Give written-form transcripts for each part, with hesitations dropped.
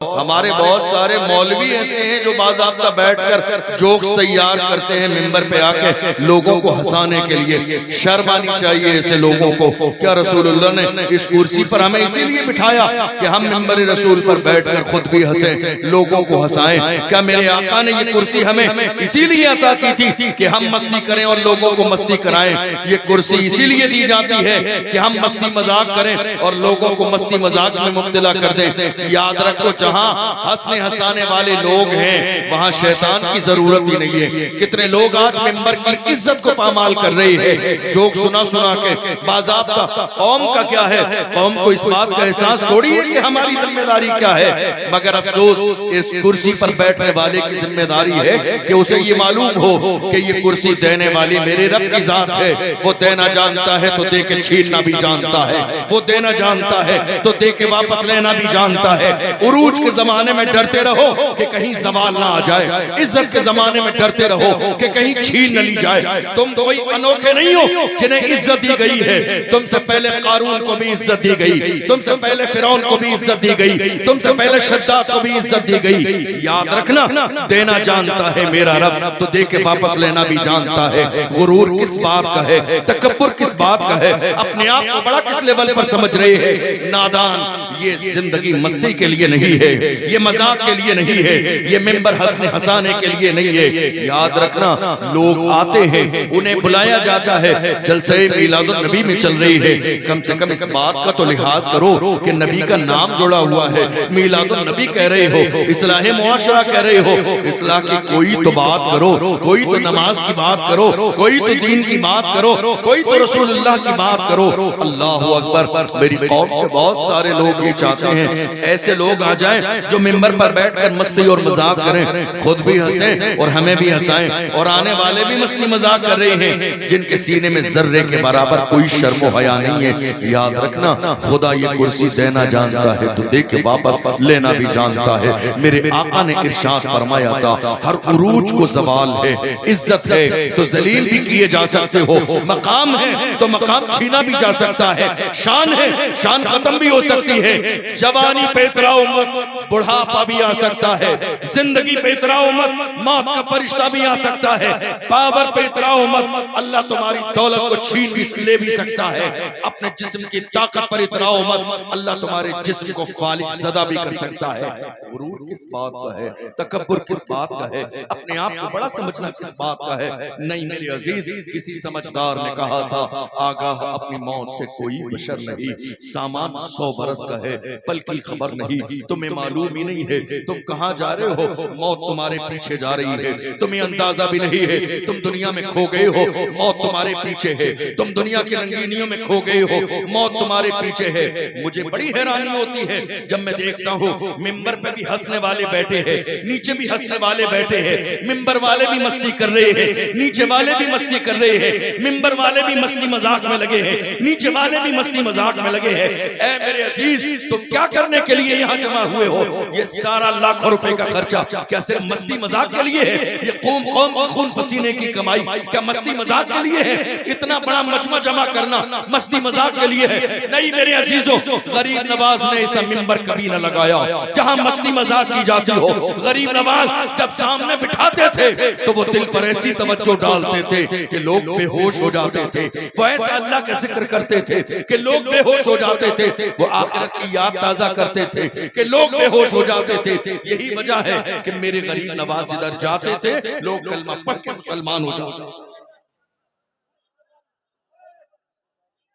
हमारे बहुत सारे मौलवी ऐसे हैं जो बाज़ाब्ता बैठकर जोक्स तैयार करते हैं मिंबर पे आके लोगों को हंसाने के लिए। शर्म आनी चाहिए ऐसे लोगों को। क्या रसूलुल्लाह ने इस कुर्सी पर हमें इसीलिए बिठाया कि हम मिंबर रसूल पर बैठकर खुद भी हंसे, लोगों को हंसाएं? क्या मेरे आका ने ये कुर्सी हमें इसीलिए अता की थी कि हम मस्ती करें और लोगों को मस्ती कराएं? ये कुर्सी इसीलिए दी जाती है कि हम मस्ती मजाक करें और लोगों को मस्ती मजाक में मुब्तला कर दें। याद रखो, जहां हंसने हंसाने वाले लोग हैं वहां शैतान की जरूरत ही नहीं है। कितने लोग आज मिंबर की इज्जत को पामाल कर रहे हैं जोक सुना सुना के। बाज़ाब्ता कौम का क्या है, कौम को इस बात का एहसास थोड़ी है कि हमारी जिम्मेदारी क्या है। मगर अफसोस इस कुर्सी पर बैठने वाले की जिम्मेदारी है कि उसे ये मालूम हो कि ये कुर्सी देने वाली मेरे रब की जात है। वो देना जानता है तो दे के छीनना भी जानता है, वो देना जानता है तो दे के वापस लेना भी जानता है। उरूज के जमाने में डरते रहो कि कहीं सवाल ना आ जाए, इज्जत के जमाने में डरते रहो कि कहीं छीन न ली जाए। तुम कोई अनोखे नहीं हो जिन्हें इज्जत दी गई है। तुमसे पहले कारून को भी इज्जत दी गई, तुमसे पहले फिरौन को भी इज्जत दी गई, तुमसे पहले शद्दाद को भी इज्जत दी गई। याद रखना, देना जानता है मेरा रब तो दे के वापस लेना भी जानता है। गुरूर किस बात का है, तकब्बुर किस बात का है, अपने आप को बड़ा किस लेवल पर समझ रहे हैं। नादान, ये जिंदगी मस्ती के लिए नहीं है, ये मजाक के लिए नहीं है, ये मिंबर हंसने हंसाने के लिए नहीं है। याद रखना, लोग आते हैं, उन्हें बुलाया जाता है, जलसे मीलादुन नबी में चल रही है, कम से कम इस बात का तो लिहाज करो कि नबी का नाम जुड़ा हुआ है। मीलादुन नबी कह रहे हो, इस्लाह मुआशरा कह रहे हो, इस्लाह की कोई तो बात करो, कोई तो नमाज की बात करो, कोई तो दीन की बात करो, कोई तो रसूलुल्लाह की बात करो। अल्लाह अकबर। मेरी कौम के बहुत सारे लोग ये चाहते हैं ऐसे लोग आ जाएं जो मिंबर पर बैठकर मस्ती और मजाक करें, खुद भी हंसें और हमें भी हंसाएं, और आने वाले भी मस्ती मजाक कर रहे हैं जिनके सीने में जर्रे के बराबर कोई शर्म हया नहीं है। याद रखना, खुदा ये कुर्सी देना जानता है तो दे के वापस लेना भी जानता है। मेरे आका ने इरशाद फरमाया था, हर उरूज को ज़वाल है, इज्जत है तो जलील भी किए जा सकते हो, मकाम है तो मकाम छीना भी जा सकता है, शान है शान खत्म भी हो सकती है। जवानी पे इतराओ मत, बुढ़ापा भी आ सकता है। जिंदगी पे इतराओ मत, मौत का फरिश्ता भी आ सकता है। पावर पे इतराओ मत, अल्लाह तुम्हारी दौलत को छीन भी ले भी सकता है। अपने जिस्म की ताकत पर इतराओ मत, अल्लाह तुम्हारे जिस्म को फालिक सदा भी कर सकता है। गुरूर किस बात का है, तकब्बुर किस बात का है, अपने आप को बड़ा समझना किस बात का है। नहीं मेरे अजीज, किसी समझदार ने कहा था, आगाह अपनी मौत से कोई बशर नहीं, सामान 100 बरस का है बल्कि खबर नहीं। तुम्हें मालूम ही नहीं है तुम कहां जा रहे हो, मौत तुम्हारे पीछे जा रही है, तुम्हें अंदाजा भी नहीं है। तुम दुनिया में खो गए हो, मौत तुम्हारे पीछे है। तुम दुनिया की रंगीनियों में खो गए हो, मौत तुम्हारे पीछे है। मुझे बड़ी हैरानी होती है जब मैं देखता हूँ मिंबर पे भी हंसने वाले बैठे हैं, नीचे भी हंसने वाले बैठे हैं, मिंबर वाले भी मस्ती कर रहे हैं, नीचे वाले भी मस्ती कर रहे हैं, मिंबर वाले भी मस्ती मजाक में लगे हैं, नीचे वाले भी मस्ती मजाक में लगे हैं। ऐ मेरे अजीज, तुम क्या करने के लिए यहाँ जमा हुए हो? ये सारा लाखों रुपए का खर्चा क्या सिर्फ मस्ती मजाक के लिए है? ये कौम की खून पसीने की कमाई क्या मस्ती मजाक के लिए है? इतना बड़ा मजमा जमा करना मस्ती मजाक के लिए है? नहीं मेरे अजीजों, गरीब नवाज ने ऐसा मिंबर कभी न लगाया जहां मस्ती मजाक की जाती हो। गरीब नवाज जब सामने बिठाते थे तो वो दिल पर ऐसी तवज्जो डालते थे कि लोग बेहोश हो जाते थे। वो ऐसा अल्लाह का जिक्र करते थे कि लोग बेहोश हो जाते थे। वो आखिरत की याद ताजा करते थे कि लोग बेहोश हो जाते थे। यही वजह है कि मेरे गरीब नवाज इधर जाते थे, लोग कलमा पढ़ के मुसलमान हो जाते।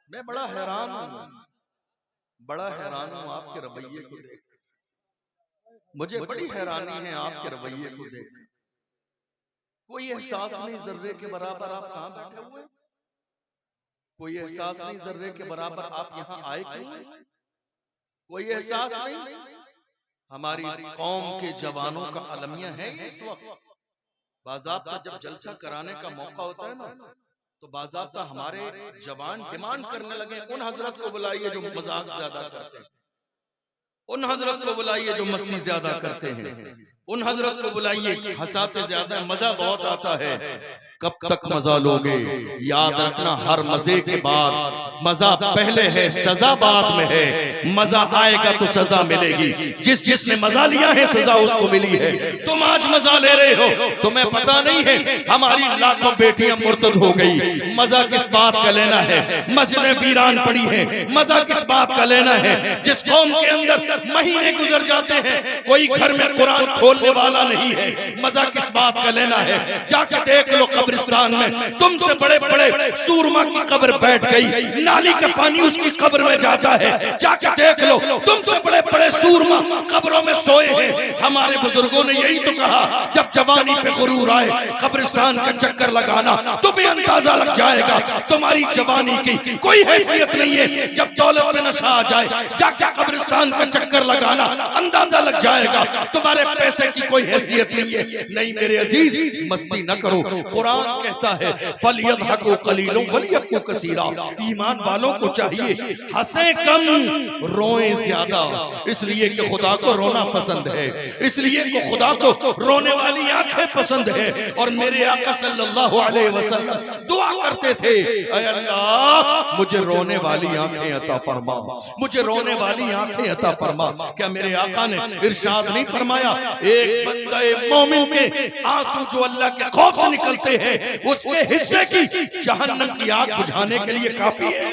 मैं बड़ा हैरान हूं, बड़ा हैरान हूं आपके रवैये को देख। मुझे बड़ी हैरानी है आपके रवैये को देख। कोई एहसास नहीं जर्रे के बराबर आप कहां बैठे हुए, कोई एहसास नहीं जर्रे के बराबर आप यहाँ आए क्यों, कोई एहसास नहीं। हमारी कौम के जवानों का अलमिया है इस वक्त। बाज़ाब्ता जब जलसा कराने का मौका होता है ना, तो बाज़ाब्ता हमारे जवान डिमांड करने लगे, उन हजरत को बुलाइए जो मजाक ज्यादा करते हैं, उन हजरत को बुलाइए जो मस्ती ज्यादा करते हैं, उन हजरत को बुलाइए हंसाते ज्यादा मजा बहुत आता है। कब तक मजा लोगे? याद रखना, हर मजे के बाद मजा पहले है, सजा बाद में है। मजा आएगा तो सजा मिलेगी। जिसने मजा लिया है सजा उसको मिली है। तुम आज मजा ले रहे हो, तुम्हें पता नहीं है हमारी लाखों बेटियां मुर्तद हो गई। मजा किस बात का लेना है? मस्जिदें वीरान पड़ी हैं, मजा किस बात का लेना है? जिस कौम के अंदर महीने गुजर जाते हैं, कोई घर में कुरान खोलने वाला नहीं है, मजा किस बात का लेना है? जाकर देख लो कब्रिस्तान में तुमसे बड़े बड़े सूरमा की कब्र बैठ गई, नाली का पानी उसकी कब्र में जाता है। जाकर देख लो तुमसे बड़े बड़े सूरमा कब्रों में सोए हैं। हमारे बुजुर्गों ने यही तो कहा, जब जवानी पे गुरूर आए कब्रिस्तान का चक्कर लगाना, तुम्हें अंदाजा लग जाएगा तुम्हारी जवानी की कोई हैसियत नहीं है। जब दौलत में नशा आ जाए, जाकर कब्रिस्तान का चक्कर लगाना, अंदाजा लग जाएगा तुम्हारे पैसे की कोई हैसियत नहीं है। नहीं मेरे अजीज, मस्ती न करो। कुरान कहता है फलियदहकू कलीलों वलियबकू कसीरा। ईमान वालों को चाहिए हंसे कम रोए ज्यादा, इसलिए कि खुदा को रोना पसंद है, इसलिए कि खुदा को रोने वाली आंखें पसंद है। और मेरे आका सल्लल्लाहु अलैहि वसल्लम दुआ करते थे, ऐ अल्लाह मुझे रोने वाली आंखें अता फरमा, मुझे रोने वाली आंखें अता फरमा। क्या मेरे आका ने इरशाद नहीं फरमाया, एक बंदे मोमिन के आंसू जो अल्लाह के खौफ से निकलते हैं उसके हिस्से की जहन्नम की आग बुझाने के लिए काफी है?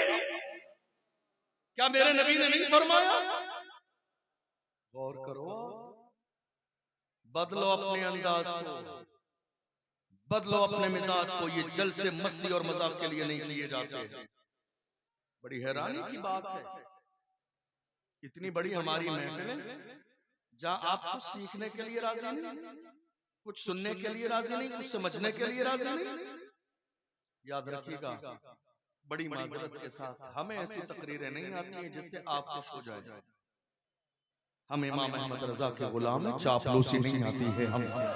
क्या मेरे नबी ने नहीं फरमाया? गौर करो, बदलो अपने अंदाज को, बदलो अपने मिजाज को। ये जल से मस्ती और मजाक के लिए नहीं किए जाते हैं। बड़ी हैरानी की बात है, इतनी बड़ी हमारी महफिलें जहां आप कुछ सीखने के लिए राजी नहीं, कुछ सुनने के लिए राजी नहीं, कुछ समझने के लिए राजी नहीं। याद रखिएगा, बड़ी माजरत के साथ हमें ऐसी तकरीरें नहीं आती हैं जिससे आप खुश हो जाए। हम इमाम अहमद रजा के गुलाम हैं, चापलूसी नहीं आती है हमसे।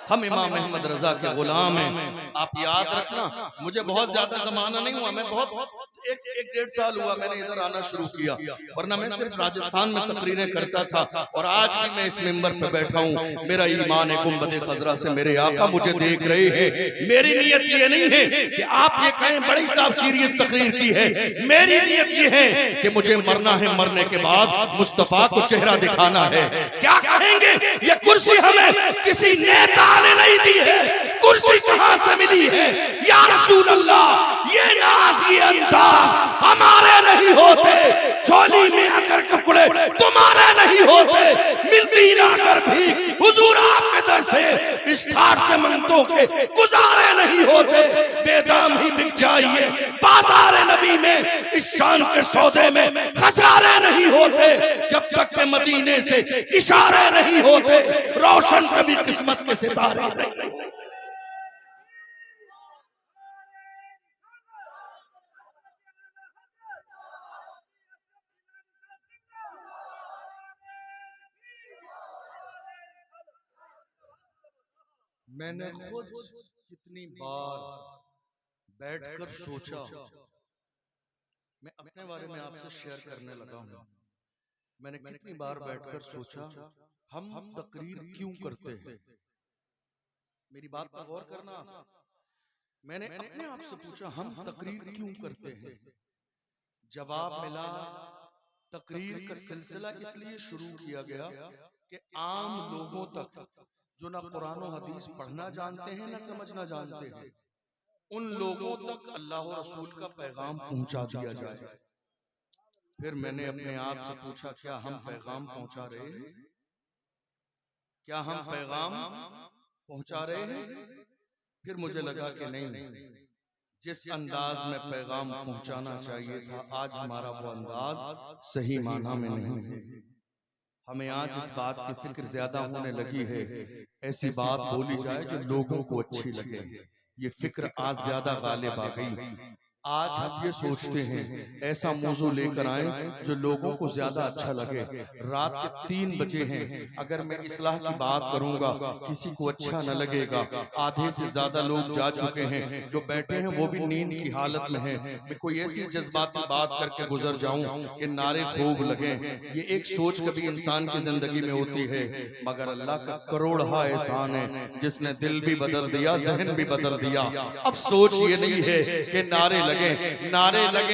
हम इमाम अहमद रजा के गुलाम हैं। आप याद रखना, मुझे बहुत ज्यादा जमाना नहीं हुआ, मैं बहुत एक डेढ़ साल हुआ मैंने इधर आना शुरू किया, वरना मैं सिर्फ राजस्थान में तकरीरें करता था। और आज भी मैं इस मिंबर पे बैठा हूँ। मेरा ईमान है गुंबद खजरा से मेरे आका मुझे देख रहे हैं। मेरी नीयत ये नहीं है कि आप ये कहें बड़ी साहब सीरियस तकरीर की है। मेरी नीयत ये है कि मुझे मरना है, मरने के बाद मुस्तफा को चेहरा दिखाना है। क्या कहेंगे? ये कुर्सी हमें किसी नेता ने नहीं दी है, कुर्सी कहां से मिली है? या रसूल अल्लाह, ये नाज ये अंदाज हमारे नहीं होते, झोली में अगर टुकड़े तुम्हारे नहीं होते, मिलती ना अगर भी हुजूर आपके दर से इस ठाठ से मंगतों के गुजारे नहीं होते। बेदाम ही बिक जाइए बाजार नबी में, इस शान के सौदे में खसारे नहीं होते, जब तक के मदीने से इशारे नहीं होते, रोशन कभी किस्मत के सितारे नहीं। मैंने खुद कितनी बार बैठकर सोचा, मैं अपने बारे में आपसे शेयर करने लगा हूं। मैंने कितनी बार बैठकर सोचा, हम तकरीर क्यों करते हैं? मेरी बात पर गौर करना। मैंने अपने आप से पूछा, हम तकरीर क्यों करते हैं? जवाब मिला, तकरीर का सिलसिला इसलिए शुरू किया गया कि आम लोगों तक जो ना कुरान और हदीस पढ़ना जानते हैं ना समझना जानते हैं, उन लोगों तक अल्लाह और रसूल का पैगाम पहुंचा दिया जाए। फिर मैंने अपने आप से पूछा, क्या हम पैगाम पहुंचा रहे हैं? क्या हम पैगाम पहुंचा रहे हैं? फिर मुझे लगा कि नहीं, जिस अंदाज में पैगाम पहुंचाना चाहिए था आज हमारा वो अंदाज सही माना में नहीं है। हमें आज इस बात की फिक्र ज्यादा होने लगी है, ऐसी बात बोली जाए जो लोगों को अच्छी लगे। ये फिक्र आज ज्यादा गालिब आ गई। आज हम ये सोचते हैं ऐसा मौजू लेकर आए जो लोगों को ज्यादा अच्छा लगे। रात के 3 बजे हैं, अगर मैं इस्लाह की बात करूंगा किसी को अच्छा न लगेगा। आधे से ज्यादा लोग जा चुके हैं, जो बैठे हैं वो भी नींद की हालत में हैं। मैं कोई ऐसी जज्बाती बात करके गुजर जाऊं कि नारे खूब लगे। ये एक सोच कभी इंसान की जिंदगी में होती है, मगर अल्लाह का करोड़हा एहसान है जिसने दिल भी बदल दिया, जहन भी बदल दिया। अब सोच ये नहीं है कि नारे लगे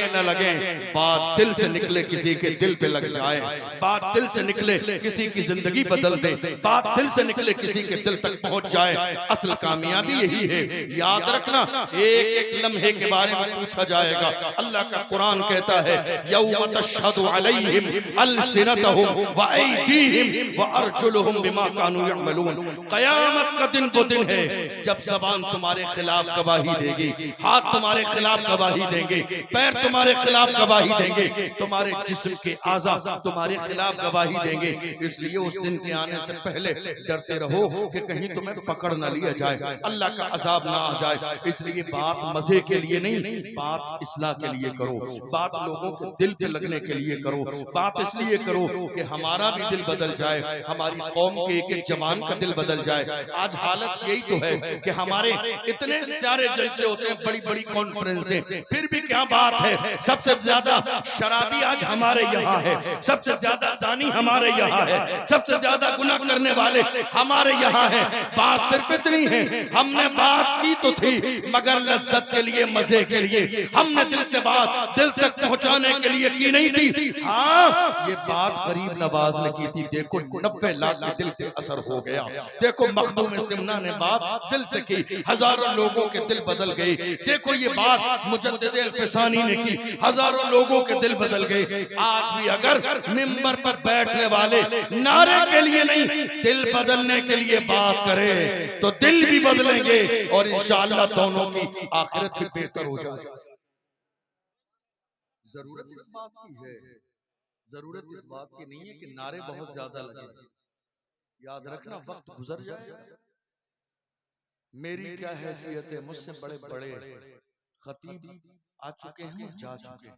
न लगे, बात दिल से निकले किसी के दिल पे लग जाए, बात दिल से निकले किसी की जिंदगी बदल दे, बात दिल से निकले किसी के दिल तक पहुंच जाए। असल कामयाबी यही है। याद रखना, एक एक लम्हे के बारे में पूछा जाएगा। अल्लाह का कुरान कहता है यौम तशहदु अलैहिम अलसिनतहुम व अयदीहिम व अर्जुलुहुम बिमा कानू यअमलून। कयामत का दिन वो दिन है जब ज़बान तुम्हारे खिलाफ गवाही देगी, हाथ तुम्हारे खिलाफ गवाही देंगे, पैर तुम्हारे खिलाफ गवाही देंगे, तुम्हारे जिस्म के आज़ा तुम्हारे खिलाफ गवाही देंगे। इसलिए उस दिन के आने से पहले डरते रहो कि कहीं तुम्हें पकड़ ना लिया जाए, अल्लाह का अजाब ना आ जाए। इसलिए बात मजे के लिए नहीं, बात इस्लाह के लिए करो, बात लोगों के दिल पे लगने के लिए करो, बात इसलिए करो कि हमारा भी दिल बदल जाए, हमारी कौम के एक जवान का दिल बदल जाए। आज हालत यही तो है कि हमारे इतने सारे जलसे होते हैं, बड़ी बड़ी कॉन्फ्रेंसें, फिर भी क्या बात है, सबसे ज्यादा शराबी आज हमारे यहाँ है, सबसे ज्यादा जानी हमारे यहाँ है, सबसे ज्यादा गुनाह करने वाले हमारे यहाँ है। बात सिर्फ इतनी है, हमने बात की तो थी मगर लज्जत के लिए, मजे के लिए, हमने दिल से बात दिल तक पहुंचाने के लिए की नहीं थी। हाँ, ये बात गरीब नवाज ने की थी। देखो 90 लाख के दिल पे असर हो गया। देखो मखदूम सिमना ने बात दिल से की, हजारों लोगों के दिल बदल गए। देखो ये बात मुजद्दिद अल-फिसानी ने की, हजारों लोगों के दिल बदल गए। आज भी अगर मिंबर पर बैठने वाले नारे के लिए नहीं, दिल बदलने के लिए बात करें तो दिल भी बदलेंगे और इंशाअल्लाह दोनों की आखिरत भी बेहतर हो जाएगी। जरूरत इस बात की है, जरूरत इस बात की नहीं है कि नारे बहुत ज्यादा लगे। याद रखना, वक्त गुजर जाए। मेरी क्या हैसियत है, मुझसे बड़े बड़े खतीब आ चुके हैं और जा चुके हैं।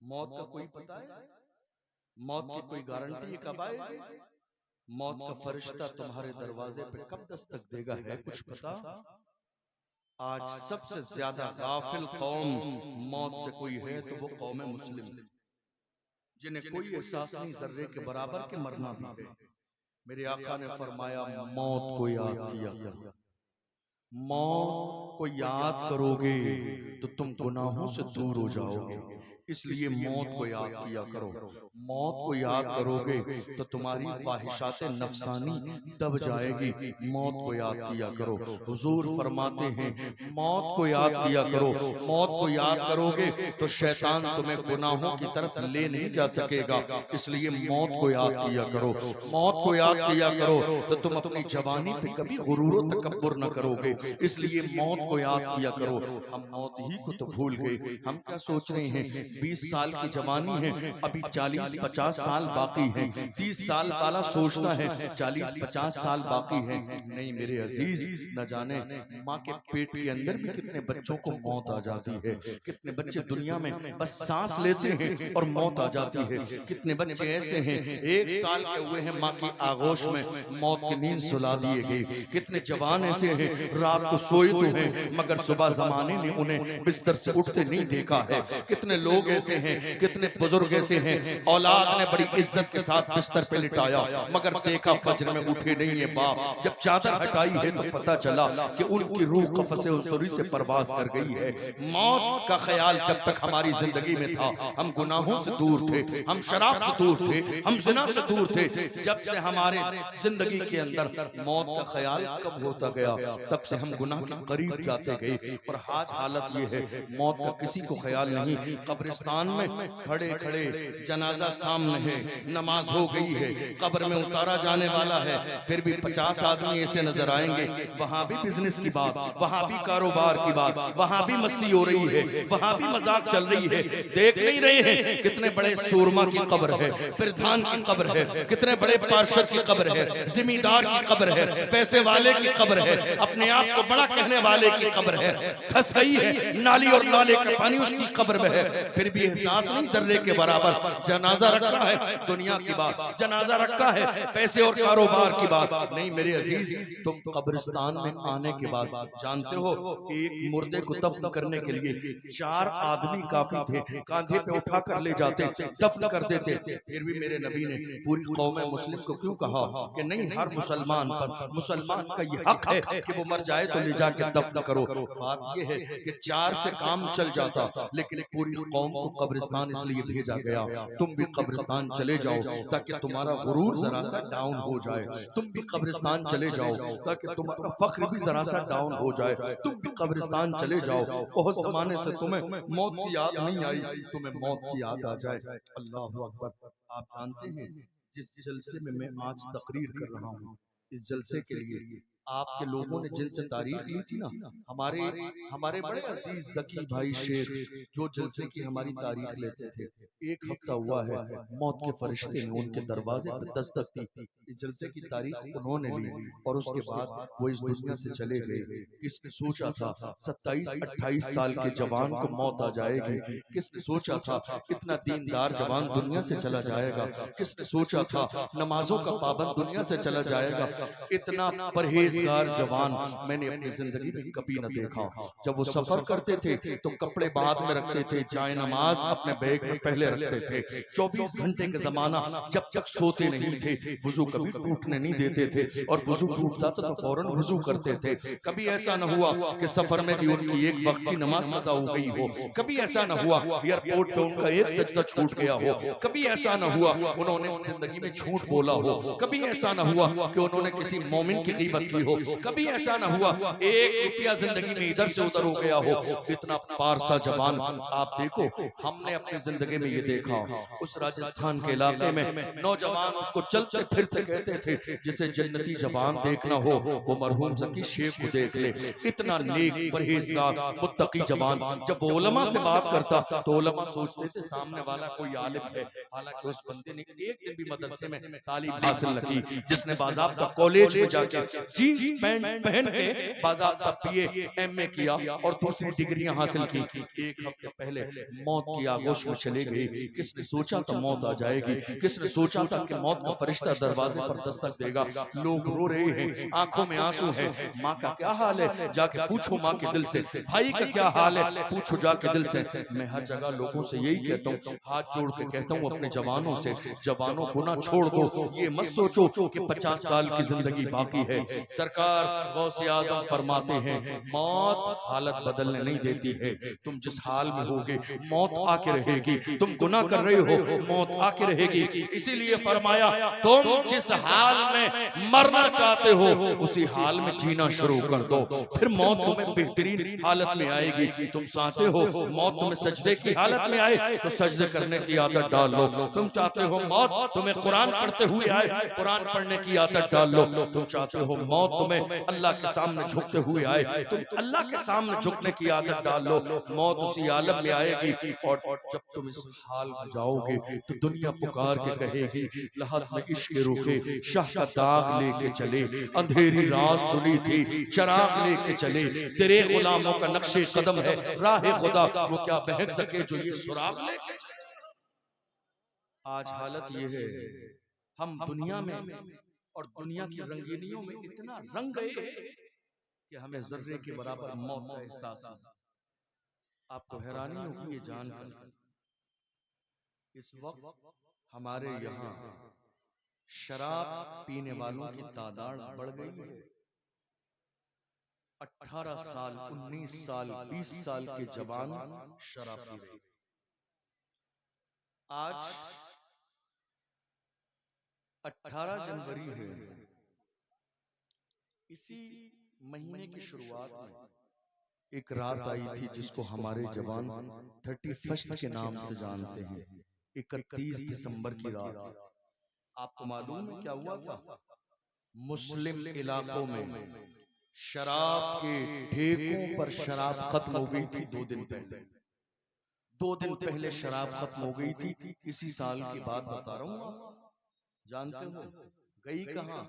मौत का कोई पता है? मौत की कोई गारंटी कब आएगी? मौत का फरिश्ता तुम्हारे दरवाजे पे कब दस्तक देगा, है कुछ पता? आज सबसे ज्यादा गाफिल कौम मौत से कोई है तो वो कौम मुस्लिम, जिन्हें कोई एहसास नहीं जर्रे के बराबर के मरना भी है। मेरे आका ने फरमाया मौत को याद किया करो, मौत को याद करोगे तो तुम गुनाहों से दूर हो जाओगे। इसलिए मौत को याद किया करो। मौत को याद करोगे तो तुम्हारी ख्वाहिशात नफसानी दब जाएगी। मौत को याद किया करो। हुजूर फरमाते हैं मौत को याद किया करो। मौत को याद करोगे तो शैतान तुम्हें गुनाहों की तरफ ले नहीं जा सकेगा। इसलिए मौत को याद किया करो। मौत को याद किया करो तो तुम अपनी जवानी पे कभी गुरूर और तकब्बुर न करोगे। इसलिए मौत को याद किया करो। हम मौत ही को तो भूल गए। हम क्या सोच रहे हैं, 20 साल की जवानी है, अभी 40-50 साल बाकी है। 30 साल वाला सोचता है 40-50 साल बाकी है। नहीं मेरे अजीज, न जाने माँ के पेट के अंदर भी कितने बच्चों को मौत आ जाती है। कितने बच्चे दुनिया में बस सांस लेते हैं और मौत आ जाती है। कितने बच्चे ऐसे हैं 1 साल के हुए हैं, माँ की आगोश में मौत की नींद सुला दिए गए। कितने जवान ऐसे हैं रात को सोए तो हैं मगर सुबह जमाने ने उन्हें बिस्तर से उठते नहीं देखा है। कितने लोग ऐसे हैं, कितने बुजुर्ग ऐसे हैं, औलाद ने बड़ी इज्जत के साथ बिस्तर पे लिटाया मगर देखा फज्र में उठे नहीं है बाप। जब चादर हटाई है तो पता चला कि उनकी रूह कफ़से उसूरी से परवाज कर गई है। मौत का ख्याल जब तक हमारी जिंदगी में था हम गुनाहों से दूर थे, हम शराब से दूर थे, हम ज़िना से दूर थे। जब से हमारे जिंदगी के अंदर मौत का ख्याल कब होता गया तब से हम गुनाह के करीब जाते गए। और आज हालत ये है मौत का किसी को ख्याल नहीं। कब्र कब्रिस्तान में खड़े खड़े, जनाजा सामने है, नमाज हो गई है, कब्र में उतारा जाने वाला है, फिर भी 50 आदमी ऐसे नजर आएंगे। वहां भी बिजनेस की बात, वहां भी कारोबार की बात, वहां भी मस्ती हो रही है, वहां भी मजाक चल रही है। देख नहीं रहे हैं कितने बड़े सूरमा की कब्र है, प्रधान की कब्र है, कितने बड़े पार्षद की कब्र है, जिम्मेदार की कब्र है, पैसे वाले की कब्र है, अपने आप को बड़ा कहने वाले की कब्र है, धस गई है नाली और नाले का पानी उसकी कब्र में है, फिर भी एहसास नहीं जर्रे के बराबर। जनाजा रखा है दुनिया की बात, जनाजा रखा है पैसे और कारोबार की बात नहीं। मेरे अजीज, तुम कब्रिस्तान में आने के बाद जानते हो एक मुर्दे को दफन करने के लिए 4 आदमी काफी थे, कांधे पे उठा कर ले जाते, दफन कर देते। फिर भी मेरे नबी ने पूरी कौम मुस्लिम को क्यों कहा कि नहीं, हर मुसलमान पर, मुसलमान का ये हक है कि वो मर जाए तो ले जाके दफन करो। बात ये है कि 4 से काम चल जाता, लेकिन पूरी कौम को कब्रिस्तान इसलिए भेजा गया, तुम भी कब्रिस्तान चले जाओ ताकि तुम्हारा गुरूर जरा सा डाउन हो जाए, तुम भी कब्रिस्तान चले जाओ ताकि तुम्हारा फख्र भी जरा सा डाउन हो जाए, तुम भी कब्रिस्तान चले जाओ, बहुत जमाने से तुम्हें मौत की याद नहीं आई, तुम्हें मौत की याद आ जाए। अल्लाह अकबर। आप जानते हैं जिस जलसे में मैं आज तकरीर कर रहा हूँ, इस जलसे के लिए आपके लोगों ने जिनसे तारीख ली थी ना, हमारे हमारे बड़े अजीज जकी भाई शेख जो जलसे की हमारी तारीख लेते थे, 1 हफ्ता हुआ है मौत के फरिश्ते ने उनके दरवाजे पर दस्तक दी, इस जलसे की तारीख उन्होंने ली और उसके बाद वो इस दुनिया से चले गए। किसने सोचा था 27-28 साल के जवान को मौत आ जाएगी, किसने सोचा था इतना दीनदार जवान दुनिया से चला जाएगा, किसने सोचा था नमाजों का पाबंद दुनिया से चला जाएगा, इतना परहेजगार जवान मैंने अपनी जिंदगी में कभी न देखा। जब वो सफर करते थे तो कपड़े बाद में रखते थे, जाए नमाज अपने बैग में पहले रखते थे। 24 घंटे का जमाना, जब तक सोते नहीं थे वुजू कभी टूटने नहीं देते थे, और वुजू टूटता था तो फौरन वुजू करते थे। कभी ऐसा न हुआ कि सफर में भी उनकी एक वक्त की नमाज कज़ा हो गई हो, कभी ऐसा न हुआ एयरपोर्ट पे उनका एक सजदा छूट गया हो, कभी ऐसा न हुआ उन्होंने जिंदगी में झूठ बोला हो, कभी ऐसा न हुआ कि उन्होंने किसी मोमिन की ग़ीबत की हो, कभी ऐसा न हुआ 1 रुपया जिंदगी में इधर से उधर हो गया हो। इतना पारसा जवान आप देखो, हमने अपनी जिंदगी में ये देखा। उस राजस्थान के इलाके में नौजवान उसको चलते फिरते कहते थे जिसे जन्नती जवान देखना हो वो मरहूम ज़की शेख को देख ले, इतना नेक परहेजगार मुत्तकी जवान। जब वो उलमा से बात करता तो उलमा सोचते थे सामने वाला कोई आलिम है, हालांकि उस बंदे ने एक दिन भी मदरसे में तालीम हासिल न की, जिसने बाज़ाब्ता कॉलेज में जाके जीन्स पैंट पहन के बाज़ाब्ता बीए एमए किया और दूसरी डिग्रियां हासिल की। 1 हफ्ते पहले मौत की आगोश में चले गए। किसने सोचा था मौत आ जाएगी, किसने सोचा था कि मौत का फरिश्ता दरवाजे पर दस्तक देगा। लोग रो रहे हैं, आंखों में आंसू है। माँ का क्या हाल है, जाके पूछो माँ के दिल से। भाई का क्या हाल है, पूछो जाके दिल से। मैं हर जगह लोगों से यही कहता हूँ, हाथ जोड़ के कहता हूँ अपने जवानों से, जवानों गुनाह छोड़ दो। ये मत सोचो कि 50 साल की जिंदगी बाकी है। सरकार गौसे आजम फरमाते हैं मौत हालत बदलने नहीं देती है, तुम जिस हाल में होगे मौत आके रहेगी। तुम गुनाह कर रहे हो, मौत आके रहेगी। इसीलिए फरमाया तुम जिस हाल में मरना चाहते हो उसी हाल में जीना शुरू कर दो, फिर मौत तुम्हें बेहतरीन हालत में आएगी। तुम चाहते हो मौत तुम्हें सजदे की हालत में आए तो सजदे करने की आदत डाल लो। तुम चाहते हो मौत तुम्हें कुरान पढ़ते हुए आए, कुरान पढ़ने की आदत डाल लो। तुम चाहते हो मौत तुम्हें अल्लाह के सामने झुकते हुए आए, तुम अल्लाह के सामने झुकने की आदत डाल लो। मौत उसी आलम में आएगी और जब तुम इस हाल में जाओगे तो दुनिया पुकार के कहेगी लहद में इश्क रुखे शाह का दाग लेके चले, अंधेरी रात सुनी थी चराग लेके चले, तेरे गुलामों का नक्शे कदम है राह खुदा, वो क्या बहक सके जो ये सुराग लेके चले। आज हालत ये है, हम दुनिया में और दुनिया की रंगीनियों में इतना रंग गए कि हमें जर्रे के बराबर मौत का एहसास है। आपको हैरानी होगी ये जानकर, इस वक्त हमारे यहाँ शराब पीने वालों की तादाद बढ़ गई है। 18 साल, 19 साल, 20 साल के जवान शराब पी रहे। आज 18 जनवरी है, इसी महीने की शुरुआत में एक रात आई थी जिसको हमारे जवान 31 के नाम से जानते हैं। 31 दिसंबर की रात। आपको मालूम है क्या हुआ था? मुस्लिम इलाकों में शराब के ठेकों पर शराब खत्म हो गई थी 2 दिन पहले। 2 दिन पहले शराब खत्म हो गई थी। इसी साल की बात बता रहा हूँ। जानते हो गई कहाँ?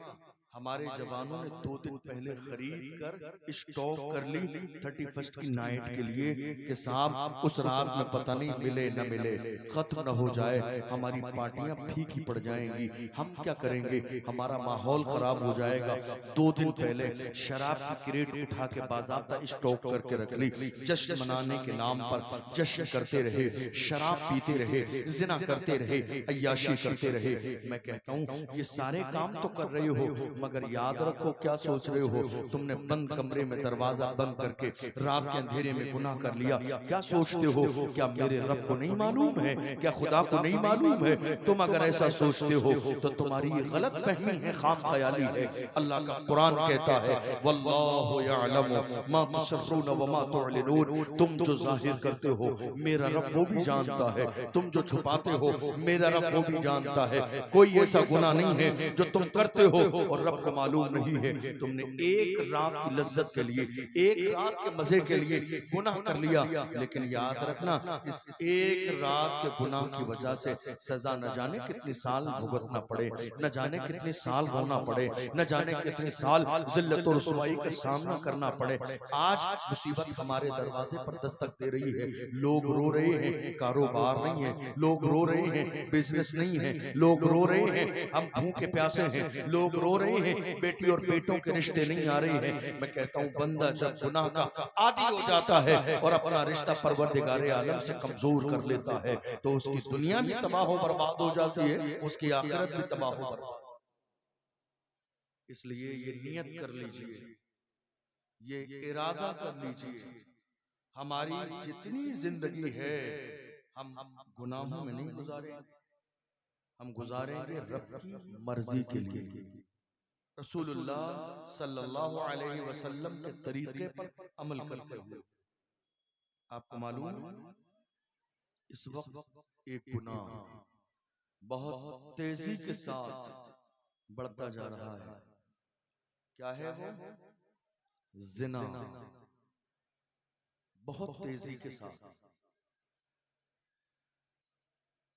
हमारे जवानों ने 2 दिन पहले खरीद कर स्टॉक कर ली 31 की नाइट के लिए कि साहब उस रात में पता नहीं मिले न मिले, खत्म न हो जाए, हमारी पार्टियां फीकी पड़ जाएंगी, हम क्या करेंगे, हमारा माहौल खराब हो जाएगा। 2 दिन पहले शराब की क्रेट उठा के बाज़ाब्ता स्टॉक करके रख ली। जश्न मनाने के नाम पर जश्न करते रहे, शराब पीते रहे, जिना करते रहे, अय्याशी करते रहे। मैं कहता हूँ ये सारे काम तो कर रहे हो, मगर याद रखो क्या सोच रहे हो? तुमने बंद कमरे में दरवाजा बंद करके रात के अंधेरे में गुनाह कर लिया। क्या सोचते हो? क्या मेरे रब को नहीं मालूम है? क्या खुदा को नहीं मालूम है? तुम अगर ऐसा सोचते हो तो तुम्हारी गलत फहमी है, खाम ख्याली है। अल्लाह का कुरान कहता है वल्लाहु यअलमु मा तुसर्रून व मा तुअलिनून, तुम जो जाहिर करते हो मेरा रब वो भी जानता है, तुम जो छुपाते हो मेरा रब वो भी जानता है। कोई ऐसा गुनाह नहीं है जो तुम करते हो और रब को मालूम नहीं है। तुमने एक रात की लज्जत के लिए, एक रात के मजे के लिए गुनाह कर लिया, लेकिन याद रखना इस एक रात के गुनाह की वजह से सजा न जाने कितने साल भुगतना पड़े, न जाने कितने साल रोना पड़े, न जाने कितने साल जिल्लत और रुसवाई का सामना करना पड़े। आज मुसीबत हमारे दरवाजे पर दस्तक दे रही है। लोग रो रहे हैं, कारोबार नहीं है, लोग रो रहे हैं, बिजनेस नहीं है, लोग रो रहे हैं, हम भूखे प्यासे हैं, लोग रो रहे हैं, बेटी और बेटों के रिश्ते नहीं आ रहे हैं। मैं कहता हूँ बंदा जब गुनाह का आदी हो जाता है और अपना रिश्ता परवरदिगारे आलम से कमजोर कर लेता है तो उसकी दुनिया भी तबाह हो बर्बाद हो जाती है, उसकी आखिरत भी तबाह हो बर्बाद। इसलिए ये नियत कर लीजिए, ये इरादा कर लीजिए, हमारी जितनी जिंदगी है हम गुनाहों में नहीं गुजारेंगे, हम गुजारेंगे रब की मर्जी के लिए, रसूलुल्लाह सल्लल्लाहु अलैहि वसल्लम के तरीके पर अमल करते हुए। आपको मालूम है इस वक्त एक गुनाह बहुत तेजी के साथ बढ़ता जा रहा है। क्या है वो? जिना। बहुत तेजी के साथ।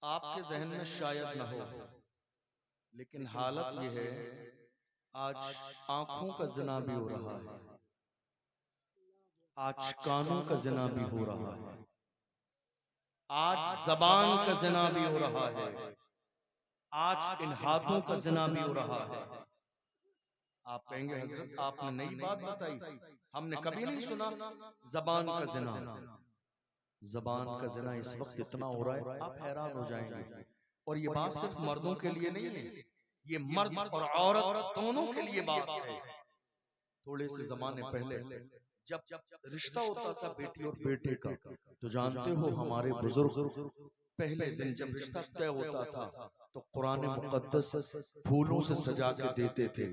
आपके जहन में शायद न हो, लेकिन हालत यह है आज आंखों का जिना भी हो रहा है, आज कानों का जिना भी हो रहा है, आज जबान का जिना भी हो रहा है, आज इन हाथों का जिना भी हो रहा है। आप कहेंगे हजरत आपने नई बात बताई, हमने कभी नहीं सुना जबान का जिना। जबान का जिना इस वक्त इतना हो रहा है आप हैरान हो जाएंगे। और ये बात सिर्फ मर्दों के लिए नहीं है, ये मर्द और औरत दोनों के लिए बात है। थोड़े से जमाने पहले जब रिश्ता होता था बेटी और बेटे का, तो जानते हो हमारे बुजुर्ग पहले दिन जब रिश्ता तय होता था तो कुरान मुकद्दस फूलों से सजा के देते थे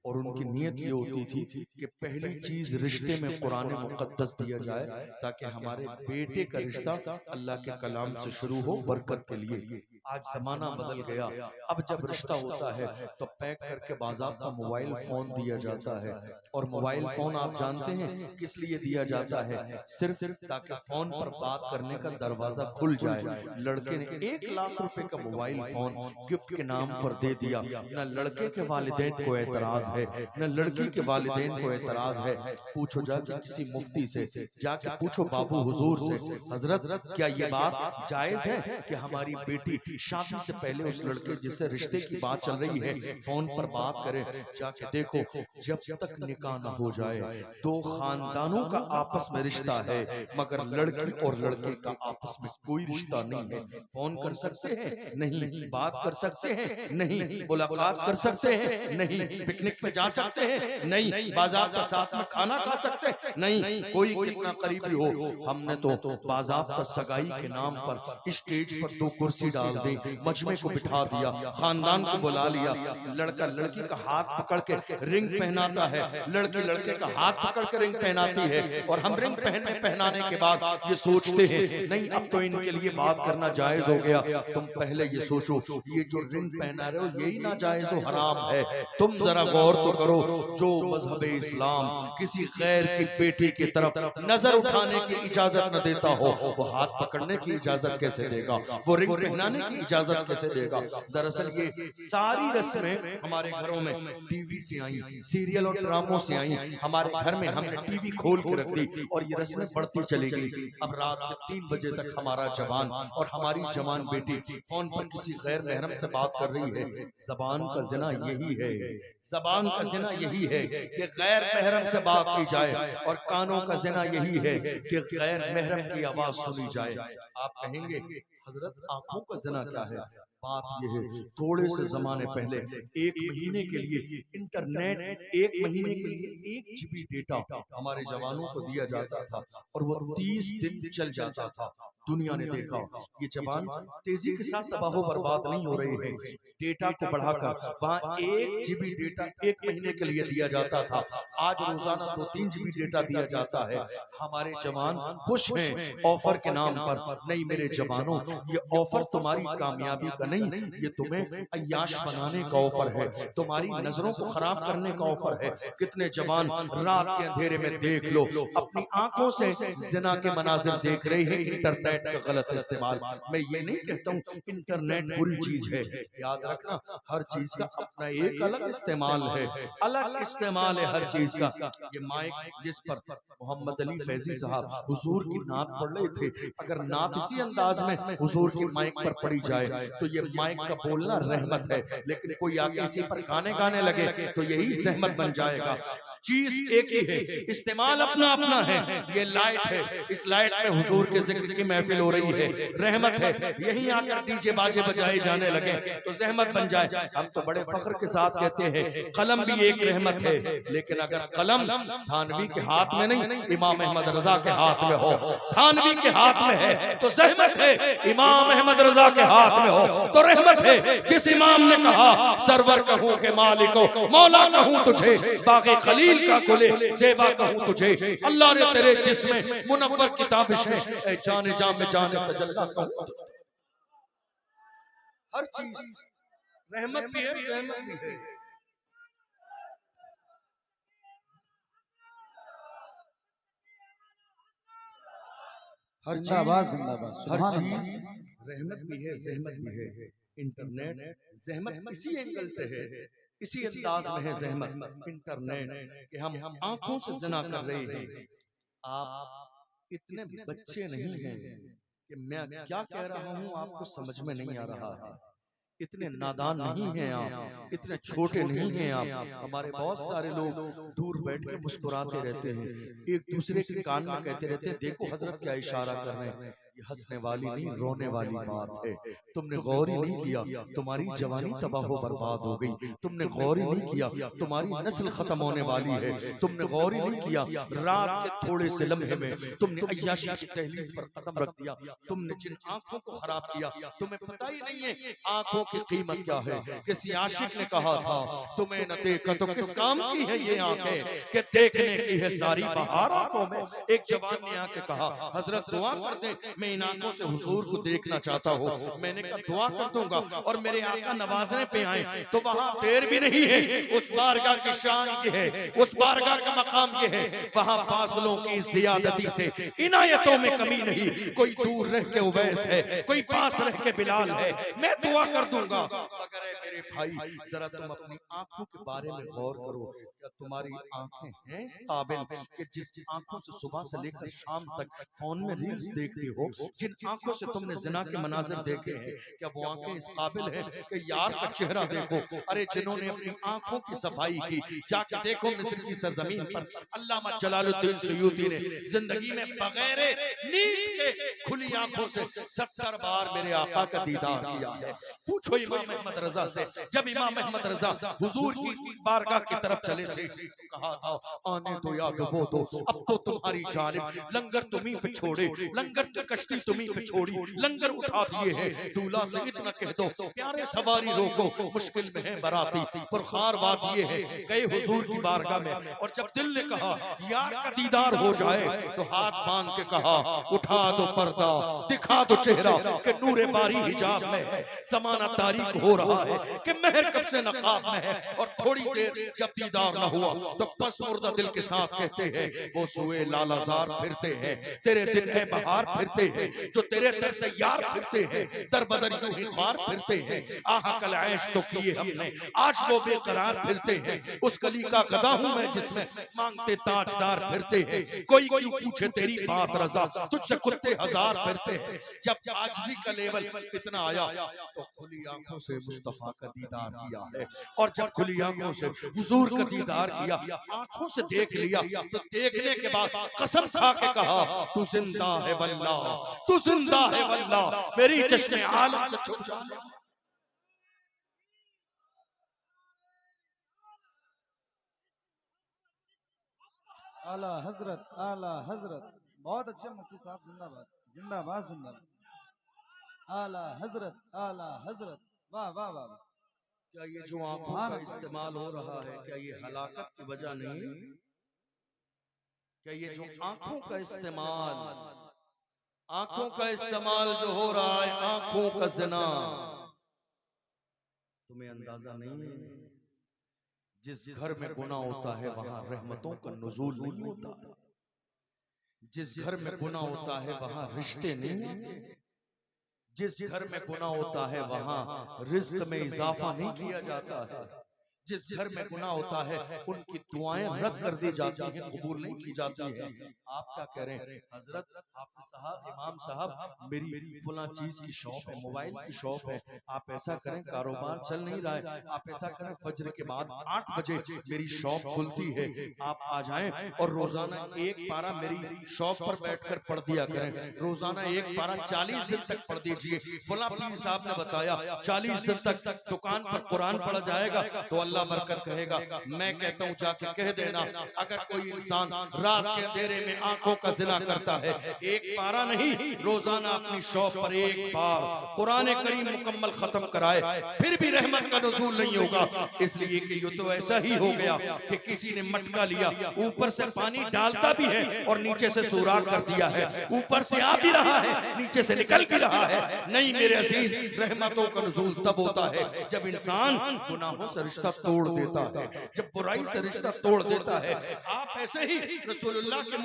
और उनकी नीयत ये होती थी कि पहली चीज रिश्ते में कुरान मुकद्दस दिया जाए ताकि हमारे बेटे का रिश्ता अल्लाह के कलाम से शुरू हो बरकत के लिए। आज जमाना बदल गया, अब जब रिश्ता होता है तो पैक करके बाज़ाब्ता मोबाइल फोन दिया जाता है। और मोबाइल फोन आप जानते हैं किस लिए दिया जाता है? सिर्फ ताकि फोन पर बात करने का दरवाजा खुल जाए। लड़के ने 1 लाख रुपए का मोबाइल फोन गिफ्ट के नाम पर दे दिया, न लड़के के वालिदैन को एतराज है न लड़की के वालिदैन को एतराज है। पूछो जाके किसी मुफ्ती से, जाके पूछो बाबू हुजूर से, हजरत क्या ये बात जायज है कि हमारी बेटी शादी से पहले उस लड़के जिससे रिश्ते की बात चल रही है फोन पर बात करे? जाके देखो जब तक निकाह न हो जाए 2 खानदानों का आपस में रिश्ता है, मगर लड़की और लड़के का आपस में कोई रिश्ता नहीं है। फोन कर सकते हैं? नहीं। बात कर सकते हैं? नहीं। मुलाकात कर सकते हैं? नहीं। पिकनिक पे जा सकते हैं? नहीं। बाजार का साथ में खाना खा सकते हैं? नहीं। कोई कितना करीबी हो, हमने तो बाज़ाब्ता सगाई के नाम पर स्टेज पर 2 कुर्सी डाल दी, मजमे को बिठा दिया, खानदान को बुला लिया, लड़का लड़की का हाथ पकड़ के रिंग पहनाता है, लड़की लड़के का हाथ पकड़ के रिंग पहनाती है, और हम रिंग पहनाने के बाद ये सोचते हैं नहीं अब तो इनके लिए बात करना जायज हो गया। तुम पहले ये सोचो ये जो रिंग पहना रहे हो यही ना जायज हो, हराम है। तुम जरा गौर तो करो, जो मजहब इस्लाम किसी गैर की बेटी की तरफ नजर उठाने की इजाजत न देता हो, वो हाथ पकड़ने की इजाजत कैसे देगा, वो रिंग पहनाने की इजाजत कैसे देगा। दरअसल ये सारी रस्में हमारे घरों में टीवी से आई, सीरियल और ड्रामों से आई। हमारे घर में हमने टीवी खोल के रख दी और ये रस्में बढ़ती चली गई। अब रात के 3 बजे तक हमारा जवान और हमारी जवान बेटी फोन पर किसी गैर महरम से बात कर रही है। जबान का जिना यही है, जबान का जिना यही है कि गैर महरम से बात की जाए, और कानों का जिना यही है कि गैर महरम की आवाज सुनी जाए। आप कहेंगे हजरत आंखों का जिना क्या है? बात यह है, थोड़े से जमाने पहले 1 महीने के लिए इंटरनेट, 1 महीने के लिए 1 GB डेटा हमारे जवानों को दिया जाता था और वो 30 दिन चल जाता था। दुनिया ने देखा ये जवान तेजी के साथ तबाह बर्बाद नहीं हो रहे हैं, डेटा को बढ़ाकर वहां 1 GB डेटा 1 महीने के लिए दिया जाता था, आज रोजाना 2-3 GB डेटा दिया जाता है। हमारे जवान खुश हैं ऑफर के नाम पर। नहीं मेरे जवानों, ये ऑफर तुम्हारी कामयाबी का नहीं, ये तुम्हें अय्याश बनाने का ऑफर है, तुम्हारी नजरों को खराब करने का ऑफर है। कितने जवान रात के अंधेरे में देख लो अपनी आंखों से जिना के मनाजिर देख रहे हैं, इंटरनेट का गलत इस्तेमाल। मैं ये नहीं कहता हूँ इंटरनेट बुरी चीज है, याद रखना हर चीज का अपना एक अलग इस्तेमाल है, अलग इस्तेमाल है हर चीज का। ये माइक जिस पर मोहम्मद अली फैजी साहब हुजूर की नात पढ़ रहे थे, अगर नात इसी अंदाज में हुजूर की माइक पर पढ़ी जाए तो ये माइक का बोलना रहमत है, लेकिन कोई आके इसी पर गाने गाने लगे तो यही जहमत बन जाएगा। चीज एक ही है, इस्तेमाल अपना अपना है। ये लाइट है, इस लाइट में हुजूर के जिक्र की महफिल हो रही है, रहमत है। यही आकर डीजे बाजे बजाए जाने लगे तो जहमत बन जाए। हम तो बड़े फख्र के साथ कहते हैं कलम भी एक रहमत है, लेकिन अगर कलम थानवी के हाथ में नहीं, इमाम अहमद रजा के हाथ में हो, थानवी के हाथ में है तो जहमत है, इमाम अहमद रजा के हाथ में हो तो रहमत है। जिस इमाम ने कहा सरवर कहूं के मालिको, मौला कहूं तुझे, बागे खलील का कुले ज़ेबा कहूं तुझे, अल्लाह ने तेरे जिस्म मुनव्वर किताबिश है, जाने जाम में जाने तजल्ला कहूं तुझे। हर चीज रहमत भी है, रहमत भी है। हर चीज रहमत भी है, जहमत भी है। इंटरनेट जहमत इसी एंगल से है, इसी अंदाज में है जहमत इंटरनेट कि हम आंखों से जना कर रहे हैं। आप इतने बच्चे नहीं हैं कि मैं क्या कह रहा हूं आपको समझ में नहीं आ रहा है, इतने नादान नहीं हैं आप, इतने छोटे नहीं हैं आप। हमारे बहुत सारे लोग दूर बैठ के मुस्कुराते रहते हैं, एक दूसरे के कान में कहते रहते हैं देखो हजरत क्या इशारा कर रहे हैं। ये हंसने वाली नहीं रोने वाली बात है। तुमने गौर ही नहीं किया तुम्हारी जवानी तबाह बर्बाद हो गई, तुमने गौर ही नहीं किया तुम्हारी नस्ल खत्म होने वाली है, तुमने गौर ही नहीं किया रात के थोड़े से लम्हे में तुमने अय्याशी की दहलीज पर कदम रख दिया, तुमने जिन आंखों को खराब किया तुम्हें पता ही नहीं है आंखों की कीमत क्या है। किसी आशिक ने कहा था तुम्हें न देखा तो किस काम की है ये आंखें कि देखने की है सारी बहार आंखों में। एक जवान ने आके कहा हजरत दुआ कर दे, मैं इन आंखों से हुजूर को देखना चाहता हूँ। मैंने कहा दुआ कर दूंगा और मेरे आका नवाजने पे आए तो वहां देर भी नहीं है। उस बारगाह की शान ये है, उस बारगाह का मकाम ये है, वहां फासलों की जियादती से इनायतों में कमी नहीं। कोई दूर रह के उवैस है, कोई पास रह के बिलाल है, मैं दुआ कर दूंगा। मगर मेरे भाई जरा तुम अपनी आंखों के बारे में गौर करो, क्या तुम्हारी आंखें हैं इस काबिल कि जिस आंखों से सुबह से लेकर शाम तक फोन में रील्स देखती हो, जिन आंखों से तुमने जिना के मनाजिर देखे हैं, क्या वो आंखें इस काबिल है कि यार का चेहरा देखो। अरे जिन्होंने अपनी आंखों की सफाई की, जाके देखो मिस्र की सरजमीन पर अल्लामा जलालुद्दीन सुयूती ने जिंदगी में बगैर नींद के खुली आंखों से 70 बार मेरे आका का दीदार किया है। पूछो इमाम अहमद रजा से से जब इमाम अहमद रजा हुजूर की बारगाह की तरफ चले थे, कहा था आने दो या डुबो दो, अब तो तुम्हारी जानिब लंगर तुम्ही पे छोड़े, लंगर की कश्ती तुम्ही पे छोड़ी, लंगर उठा दिए हैं। दूल्हा से इतना कह दो प्यारे सवारी रोको, मुश्किल में है बराती, पुरखार बात ये है गए हुजूर की बारगाह में। और जब दिल ने कहा यार का दीदार हो जाए तो हाथ बांध के कहा उठा दो पर्दा, दिखा दो चेहरा कि नूरे बारी हिजाब में है, जमाना तारीख हो रहा है कि महर कब से नकाब में है। और थोड़ी देर जब दीदार न हुआ तो पस मुर्दा दिल के साथ कहते हैं वो सुए लालाजार फिरते हैं, तेरे दिन है बहार फिरते हैं, जो तेरे दर से यार फिरते हैं, दर बदर यूं ही ख्वार फिरते हैं। आहा कल ऐश तो किए हमने, आज वो बेकरार फिरते हैं, उस गली का गधा हूं मैं जिसमें मांगते ताजदार फिरते हैं। कोई क्यों पूछे तेरी बात रजा, तुझसे कुत्ते हजार फिरते हैं। जब आजिज़ी का लेवल इतना आया तो खुली आंखों से मुस्तफा का दीदार किया है। और जब खुली आंखों से हुजूर का दीदार किया, आंखों से देख लिया, तो देखने के बाद कसम खा के कहा तू जिंदा है वल्लाह, तू जिंदा है वल्लाह, मेरी चश्मे आलम से छुप जा। आला हजरत, आला हजरत, बहुत अच्छे मुफ्ती साहब, जिंदाबाद जिंदाबाद जिंदाबाद। आला हजरत, आला हजरत, वाह वाह वाह वाह। क्या ये जो आंखों का इस्तेमाल हो रहा है, क्या ये हलाकत की वजह नहीं? क्या ये जो आंखों का इस्तेमाल, आंखों का इस्तेमाल जो हो रहा है, आंखों का ज़िना, तुम्हें अंदाजा नहीं है? जिस घर में गुनाह होता है वहां रहमतों का नुज़ूल नहीं होता। जिस घर में गुनाह होता है वहां रिश्ते नहीं होते। जिस घर में गुनाह होता है वहां रिज्क में इजाफा नहीं किया जाता है। जिस घर में गुनाह होता है उनकी दुआएं रद्द कर दी जाती हैं, कबूल नहीं की जाती है। आप क्या कह रहे हैं हजरत, हाफिज साहब, इमाम साहब, मेरी फुला चीज की शॉप है, मोबाइल की शॉप है, आप ऐसा करें कारोबार चल नहीं रहा है, आप ऐसा करें फजर के बाद 8 बजे मेरी शॉप खुलती है, आप आ जाएं और रोजाना एक पारा मेरी शॉप पर बैठकर पढ़ दिया करें। रोजाना एक पारा 40 दिन तक पढ़ दीजिए। फुला पीर साहब ने बताया 40 दिन तक दुकान पर कुरान पढ़ा जाएगा तो अल्लाह बरकत कहेगा। मैं कहता हूँ जाके कह देना अगर कोई इंसान रात के अंधेरे में आंखों का जिना करता है, एक पारा नहीं, रोजाना अपनी शॉप पर एक बार कुरान करीम मुकम्मल खत्म कराए, फिर भी रहमत का नुज़ूल नहीं होगा। इसलिए कि ये तो ऐसा ही हो गया कि किसी ने मटका लिया, ऊपर से पानी डालता भी है और नीचे से सुराख कर दिया है, ऊपर से आ भी रहा है, नीचे से निकल भी रहा है। नहीं मेरे अजीज, रहमतों का नुज़ूल तब होता है जब इंसान गुनाहों से रिश्ता तोड़ देता है, जब बुराई से रिश्ता तोड़ देता है। आप ऐसे ही रसूलुल्लाह के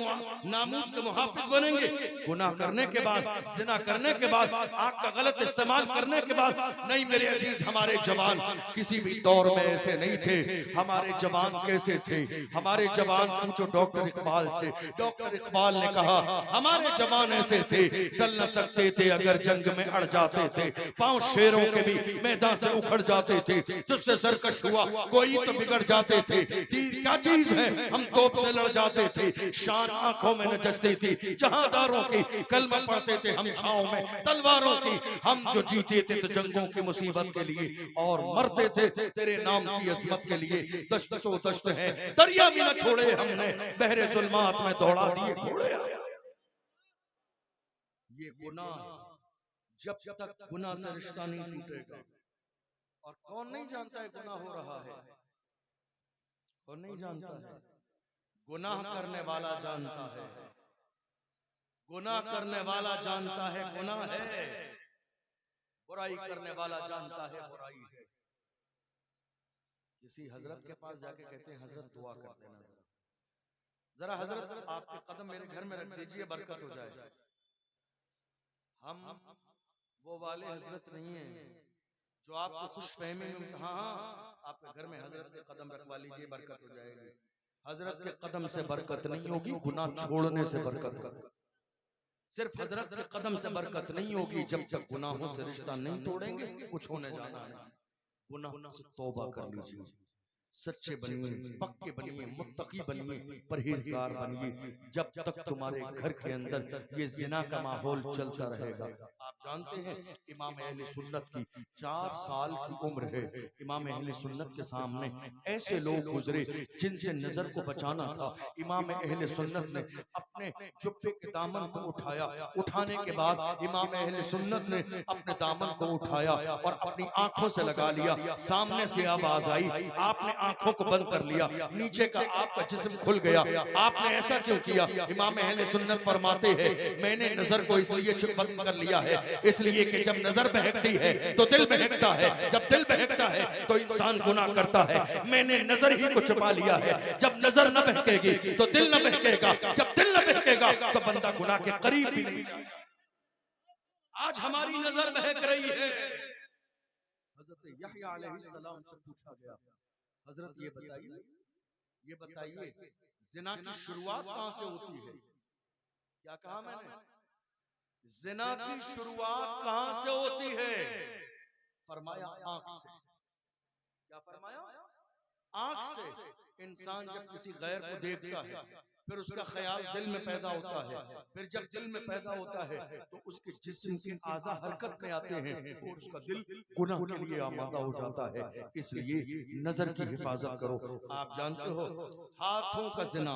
नामूस के मुहाफिज बनेंगे। गुनाह करने के बाद, जिना करने के बाद, आग का गलत इस्तेमाल करने के बाद, नहीं मेरे अजीज, हमारे जवान किसी भी दौर में ऐसे नहीं थे। हमारे जवान कैसे थे? हमारे जवान पूछो डॉक्टर इकबाल से। डॉक्टर इकबाल ने कहा हमारे जवान ऐसे थे, टल न सकते थे अगर जंग में अड़ जाते थे, पांव शेरों के भी मैदान से उखड़ जाते थे, जिससे सरकश हुआ कोई तो बिगड़ जाते थे। तीर क्या चीज है, हम तोप से लड़ जाते थे, शान आंखों में न जचती थी जहादारों की, कलमा पढ़ते थे हम छांव में तलवारों की। हम जो जीते थे तो जंगों की मुसीबत के लिए और मरते थे तेरे नाम की अजमत के लिए। दश्त तो दश्त है, दरिया भी न छोड़े हमने, बहरे जुल्मात में दौड़ा दिए घोड़े। ये गुनाह, जब तक गुनाह से रिश्ता नहीं टूटेगा, और कौन नहीं जानता है गुनाह हो रहा है, कौन नहीं जानता है? गुनाह करने वाला जानता है, गुनाह करने वाला जानता है गुनाह है, बुराई करने वाला जानता है बुराई है। किसी हजरत के पास जाके कहते हैं हजरत दुआ कर देना, जरा हजरत आपके कदम मेरे घर में रख दीजिए, बरकत हो जाए। हम वो वाले हजरत नहीं है जो आपको खुशफहमी में, हाँ आपके घर में हजरत के कदम रखवा लीजिए बरकत हो जाएगी। हजरत के कदम से बरकत नहीं होगी, गुनाह छोड़ने से बरकत होगी। सिर्फ हजरत के कदम से बरकत नहीं होगी जब तक गुनाहों से रिश्ता नहीं तोड़ेंगे, कुछ होने जाना नहीं। गुनाह से तौबा कर लीजिए, सच्चे बनिए, पक्के बनिए, मुत्तकी बनिए, परहेजगार बनिए। जब तक तुम्हारे घर के अंदर ये जिना का माहौल चलता रहेगा। आप जानते हैं इमाम अहले सुन्नत की 4 साल की उम्र है। इमाम अहले सुन्नत के सामने ऐसे लोग गुजरे जिनसे नजर को बचाना था। इमाम अहले सुन्नत ने अपने जुब्बे के दामन को उठाया, उठाने के बाद इमाम अहले सुन्नत ने अपने दामन को उठाया और अपनी आंखों से लगा लिया। सामने से आवाज आई, आपने आंखों को बंद कर लिया, नीचे का आपका जिस्म खुल गया, आपने ऐसा क्यों किया? इमाम अहले सुन्नत फरमाते हैं, मैंने नजर को इसलिए बंद कर लिया है, इसलिए कि जब नजर बहकती है तो दिल बहकता है, जब दिल बहकता है तो इंसान गुनाह करता है। मैंने नजर ही को छुपा लिया है। जब नजर न बहकेगी तो दिल न बहकेगा, जब दिल न बहकेगा तो बंदा गुनाह के करीब भी नहीं जाएगा। आज हमारी नजर बहक रही है। हजरत यहया अलैहिस्सलाम से पूछा गया, हजरत ये बताइए जिना की शुरुआत कहां से होती है? क्या कहा मैंने? जिना की शुरुआत कहां से होती है? फरमाया आंख से। क्या फरमाया? आंख से। इंसान जब किसी गैर को देखता है फिर उसका ख्याल दिल में पैदा होता है, फिर जब दिल में पैदा होता है तो उसके जिस्म के आज़ा हरकत में आते हैं और उसका दिल गुनाह के लिए आमादा हो जाता है। इसलिए नजर की हिफाजत करो। आप जानते हो हाथों का जिना,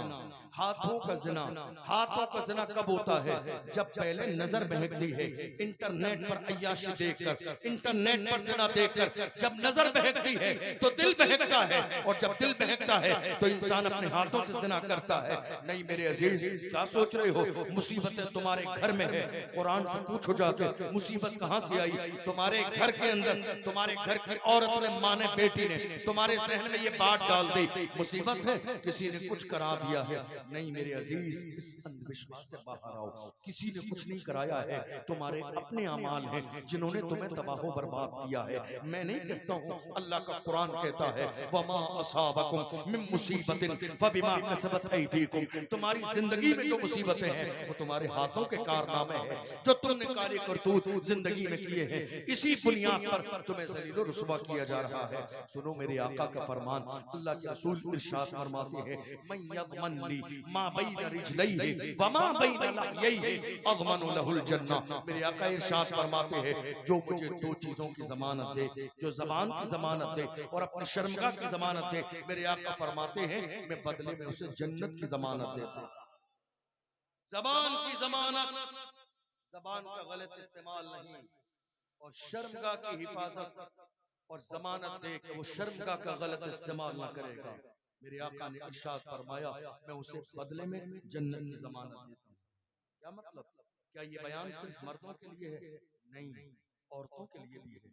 हाथों का जिना, हाथों का जिना कब होता है? जब पहले नजर बहकती है इंटरनेट पर अय्याशी देखकर, इंटरनेट पर जिना देखकर जब नजर बहकती है तो दिल बहकता है, और जब दिल बहकता है तो इंसान अपने हाथों से जिना करता है। नहीं मेरे अजीज, क्या सोच रहे हो? मुसीबतें तुम्हारे घर में है। कुरान से पूछो जाके मुसीबत कहां से आई? तुम्हारे घर के अंदर, तुम्हारे घर की औरत ने, मां ने, बेटी ने तुम्हारे जहन में ये बात डाल दी मुसीबत है, किसी ने कुछ करा दिया है। नहीं मेरे अजीज, इस अंधविश्वास से बाहर आओ। किसी ने कुछ नहीं कराया है, तुम्हारे अपने अमाल हैं जिन्होंने तुम्हें तबाह बर्बाद किया है। मैं नहीं कहता हूं, अल्लाह का कुरान कहता है वमा असाबकुम मिन मुसीबतिन फबिमा कसबत ऐदीकुम। तुम्हारी जिंदगी में जो मुसीबतें हैं वो तुम्हारे हाथों के कारनामे हैं, जो तुमने कार्य करतूत जिंदगी में किए हैं। इसी बुनियाद पर तुम्हें ज़लील व रुस्वा किया जा रहा है। सुनो मेरे आका का फरमान, अल्लाह के रसूल इरशाद फरमाते हैं, मन यज़मन ली मा बैन रिजलैहि व मा बैन लहयैहि अज़मनु लहुल जन्नह। मेरे आका इरशाद फरमाते हैं, जो मुझे दो चीजों की जमानत दे, जो जबान की जमानत दे और अपनी शर्मगाह की जमानत दे, मेरे आका फरमाते हैं मैं बदले में उसे जन्नत की जमानत देता हूं। जबान की जमानत, जबान का गलत इस्तेमाल नहीं, और शर्मगाह की हिफाजत और जमानत दे के वो शर्मगाह का गलत इस्तेमाल ना करेगा। मेरे आका ने इरशाद फरमाया मैं उसे बदले में जन्नत की जमानत देता हूँ। क्या मतलब? क्या ये बयान सिर्फ मर्दों के लिए है? नहीं, औरतों के लिए भी है।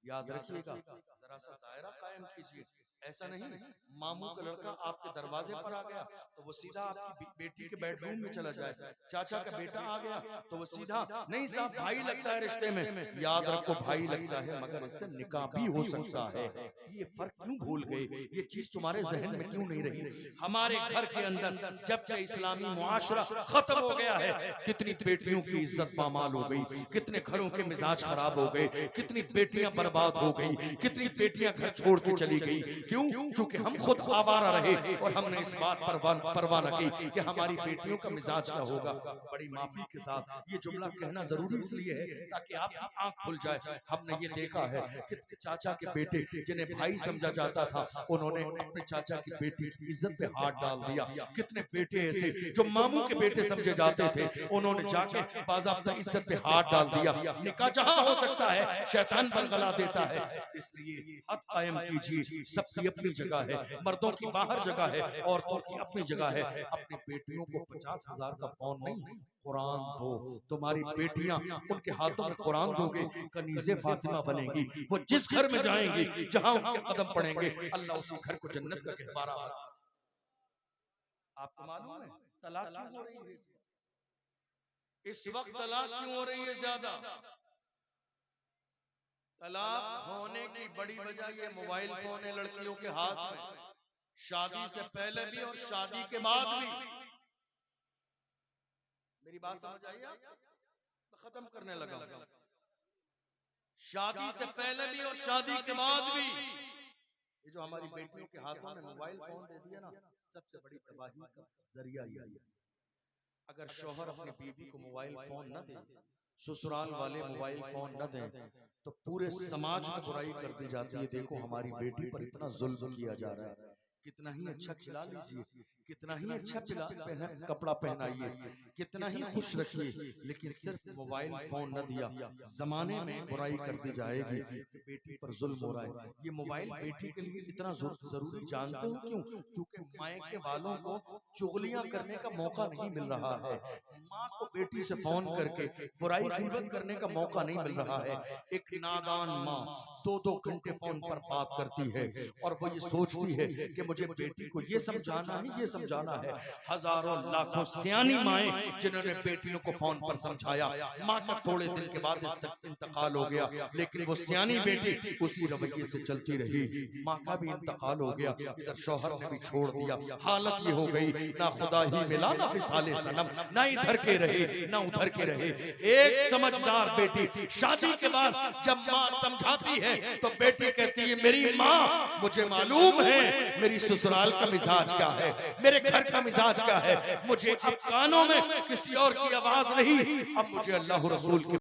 याद रखिएगा, जरा सा दायरा कायम कीजिए। ऐसा नहीं मामू का लड़का आपके दरवाजे पर आ गया तो वो सीधा आपकी बेटी के बेडरूम में चला जाए, चाचा का बेटा आ गया तो वो सीधा, नहीं साहब भाई लगता है रिश्ते में। याद रखो भाई लगता है मगर इससे निकाह भी हो सकता है। ये फर्क क्यों भूल गए? ये चीज तुम्हारे जहन में क्यों नहीं रही? हमारे घर के अंदर जब से इस्लामी मुआशरा खत्म हो गया है, कितनी बेटियों की इज्जत पामाल हो गई, कितने घरों के मिजाज खराब हो गए, कितनी बेटियां बर्बाद हो गई, कितनी बेटियां घर छोड़ के चली गई। क्यों? क्योंकि हम खुद आवारा रहे और हमने इस बात पर परवाह न की कि हमारी बेटियों का मिजाज क्या होगा। बड़ी माफी के साथ ये जुमला कहना जरूरी इसलिए है ताकि आपकी आंख खुल जाए। हमने ये देखा है कितने चाचा के बेटे जिन्हें भाई समझा जाता था, उन्होंने अपने चाचा की बेटी की इज्जत पे हाथ डाल दिया। कितने बेटे ऐसे जो मामू के बेटे समझे जाते थे, उन्होंने जाके बाज़ाब्ता इज्जत पे हाथ डाल दिया। निकाह जहां हो सकता है शैतान बलगला देता है। इसलिए हद कायम कीजिए, सबकी अपनी जगह है, मर्दों की बाहर जगह है, औरतों की अपनी जगह है। अपनी बेटियों को 50,000 का फोन नहीं, कुरान दो। तुम्हारी बेटियां उनके हाथों में कुरान दोगे, कनीज़े फातिमा बनेगी। वो जिस घर में जाएंगी, जहां उनके कदम पड़ेंगे, अल्लाह उसी घर को जन्नत का गहवारा बना। आपको मालूम है तलाक क्यों हो रही है इस वक्त? तलाक क्यों हो रही है ज्यादा? तलाक होने की बड़ी वजह ये मोबाइल फोन है लड़कियों के हाथ में, शादी से पहले भी और शादी के बाद भी। मेरी बात समझ आई? आप खत्म करने लगा। शादी से पहले भी और शादी के बाद भी ये जो हमारी बेटियों के हाथों में मोबाइल फोन दे दिया ना, सबसे बड़ी तबाही का जरिया ये है। अगर शौहर अपनी बीवी को मोबाइल फोन न दे, ससुराल वाले मोबाइल फोन न दें, तो पूरे समाज में बुराई कर दी जाती है। देखो हमारी बेटी पर इतना जुल्म किया जा रहा है, कितना ही अच्छा खिला लीजिए, कितना ही अच्छा कपड़ा पहनाइए, कितना ही खुश रखिए, लेकिन सिर्फ मोबाइल फोन न दिया, जमाने में बुराई कर दी जाएगी कि बेटी पर जुल्म हो रहा है। ये मोबाइल बेटी के लिए इतना जरूरी जानते हो क्यों? क्योंकि मायके वालों को चुगलियां करने का मौका नहीं मिल रहा है। माँ को बेटी से फोन करके बुराई गीबत करने का मौका नहीं मिल रहा है। एक नादान माँ 2-2 घंटे फोन पर बात करती है और वो ये सोचती है कि मुझे बेटी को ये समझाना है, ये समझाना है। हजारों लाखों सियानी माएं जिन्होंने बेटियों को फोन पर समझाया, माँ का थोड़े दिन के बाद इंतकाल हो गया, लेकिन वो सियानी बेटी उसी रवैये से चलती रही। माँ का भी इंतकाल हो गया, इधर शौहर ने भी छोड़ दिया। हालत ये हो गई, ना खुदा ही मिला ना फिसाले सनम, ना इधर के रहे ना उधर के रहे। एक समझदार बेटी शादी के बाद जब माँ समझाती है तो बेटी कहती है मेरी माँ मुझे मालूम है मेरी ससुराल का मिजाज क्या है, मेरे घर का मिजाज क्या है। मुझे अब कानों में किसी और की आवाज नहीं, अब मुझे अल्लाह रसूल की